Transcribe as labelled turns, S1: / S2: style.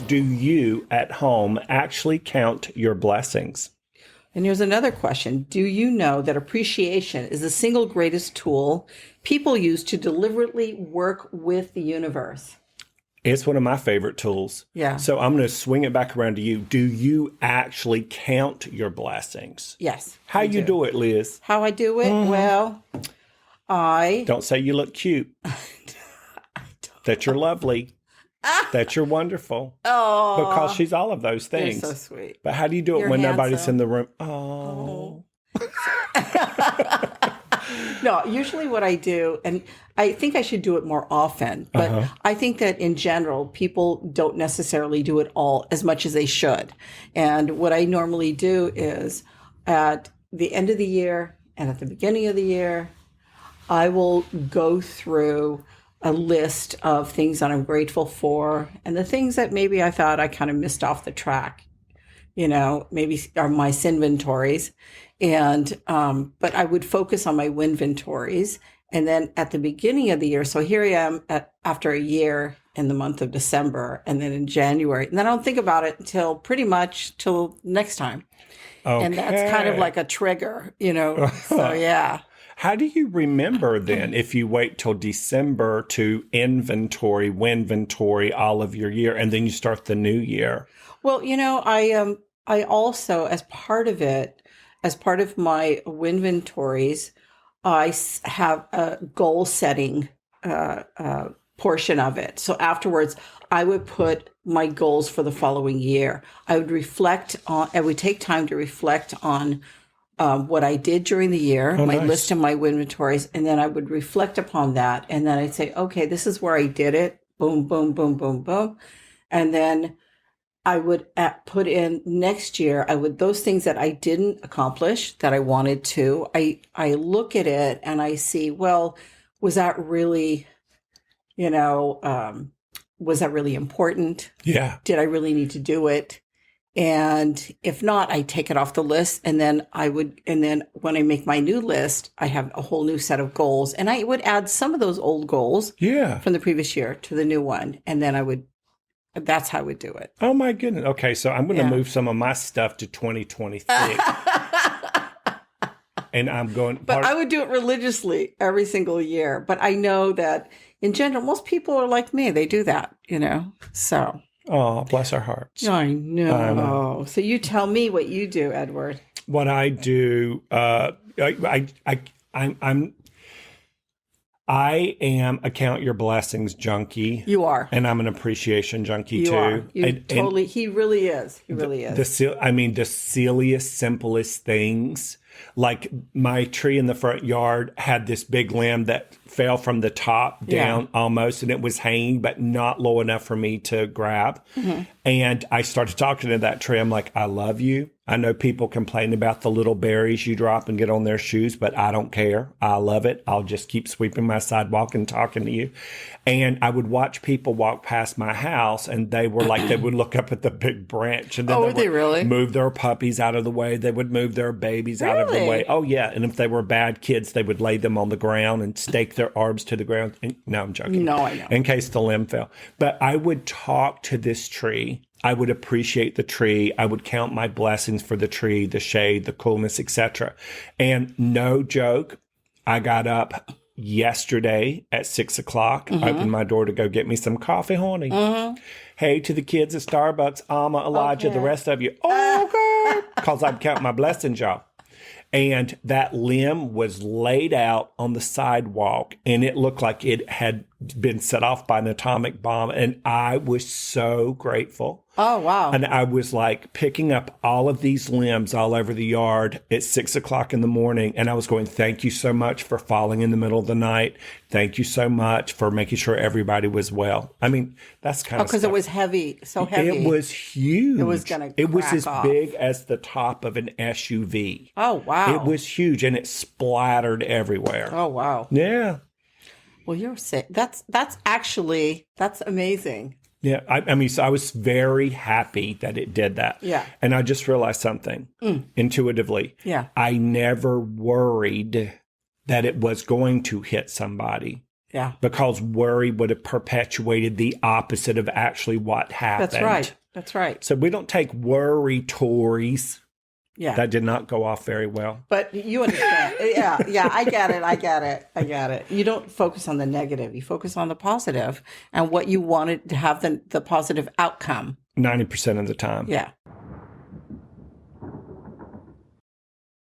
S1: do you at home actually count your blessings?
S2: And here's another question. Do you know that appreciation is the single greatest tool people use to deliberately work with the universe?
S1: It's one of my favorite tools.
S2: Yeah.
S1: So I'm going to swing it back around to you. Do you actually count your blessings?
S2: Yes.
S1: How you do it, Liz?
S2: How I do it? Well,
S1: Don't say you look cute. That you're lovely. That you're wonderful.
S2: Oh.
S1: Because she's all of those things.
S2: You're so sweet.
S1: But how do you do it
S2: You're
S1: when
S2: handsome.
S1: nobody's in the room? Oh.
S2: No, usually what I do, and I think I should do it more often, but I think that in general, people don't necessarily do it all as much as they should. And what I normally do is at the end of the year and at the beginning of the year, I will go through a list of things that I'm grateful for and the things that maybe I thought I kind of missed off the track, maybe are my winventories. And, but I would focus on my winventories. And then at the beginning of the year, so here I am after a year in the month of December and then in January, and then I don't think about it until pretty much till next time. Okay. And that's kind of like a trigger, so yeah.
S1: How do you remember then if you wait till December to winventory all of your year and then you start the new year?
S2: Well, I also, as part of my winventories, I have a goal setting portion of it. So afterwards, I would put my goals for the following year. I would take time to reflect on what I did during the year, my list of my winventories, and then I would reflect upon that. And then I'd say, okay, this is where I did it. Boom, boom, boom, boom, boom. And then I would put in next year, those things that I didn't accomplish that I wanted to, I look at it and I see, well, was that really, was that really important?
S1: Yeah.
S2: Did I really need to do it? And if not, I take it off the list. And then when I make my new list, I have a whole new set of goals. And I would add some of those old goals from the previous year to the new one. And then that's how I would do it.
S1: Oh my goodness. Okay. So I'm going to move some of my stuff to 2023. And I'm going.
S2: But I would do it religiously every single year. But I know that in general, most people are like me. They do that, so.
S1: Oh, bless our hearts.
S2: I know. So you tell me what you do, Edward.
S1: What I do, I am a count your blessings junkie.
S2: You are.
S1: And I'm an appreciation junkie too.
S2: Are. Totally. He really is. He really is.
S1: The silliest, simplest things. Like my tree in the front yard had this big limb that fell from the top down almost, and it was hanging, but not low enough for me to grab. Mm-hmm. And I started talking to that tree. I'm like, I love you. I know people complain about the little berries you drop and get on their shoes, but I don't care. I love it. I'll just keep sweeping my sidewalk and talking to you. And I would watch people walk past my house, and they were like, they would look up at the big branch, and then
S2: they would
S1: move their puppies out of the way. They would move their babies out of the way. Oh, yeah. And if they were bad kids, they would lay them on the ground and stake their arms to the ground. And, no, I'm joking.
S2: No, I know.
S1: In case the limb fell. But I would talk to this tree. I would appreciate the tree. I would count my blessings for the tree, the shade, the coolness, etc. And no joke, I got up yesterday at 6 o'clock, opened my door to go get me some coffee, honey. Mm-hmm. Hey, to the kids at Starbucks, Alma, Elijah, the rest of you. Oh, God. Because I'm counting my blessings, y'all. And that limb was laid out on the sidewalk, and it looked like it had been set off by an atomic bomb. And I was so grateful.
S2: Oh, wow.
S1: And I was like picking up all of these limbs all over the yard at 6 o'clock in the morning. And I was going, thank you so much for falling in the middle of the night. Thank you so much for making sure everybody was well. I mean, that's kind of
S2: because it was heavy, so heavy.
S1: It was huge.
S2: It was going to
S1: It was as
S2: off.
S1: big as the top of an SUV.
S2: Oh, wow.
S1: It was huge, and it splattered everywhere.
S2: Oh, wow.
S1: Yeah.
S2: Well, you're sick. That's amazing.
S1: Yeah, I mean, so I was very happy that it did that.
S2: Yeah.
S1: And I just realized something intuitively.
S2: Yeah.
S1: I never worried that it was going to hit somebody.
S2: Yeah.
S1: Because worry would have perpetuated the opposite of actually what happened.
S2: That's right. That's right.
S1: So we don't take worry-tories.
S2: Yeah.
S1: That did not go off very well.
S2: But you understand. Yeah, I get it. You don't focus on the negative. You focus on the positive and what you wanted to have the positive outcome.
S1: 90% of the time.
S2: Yeah.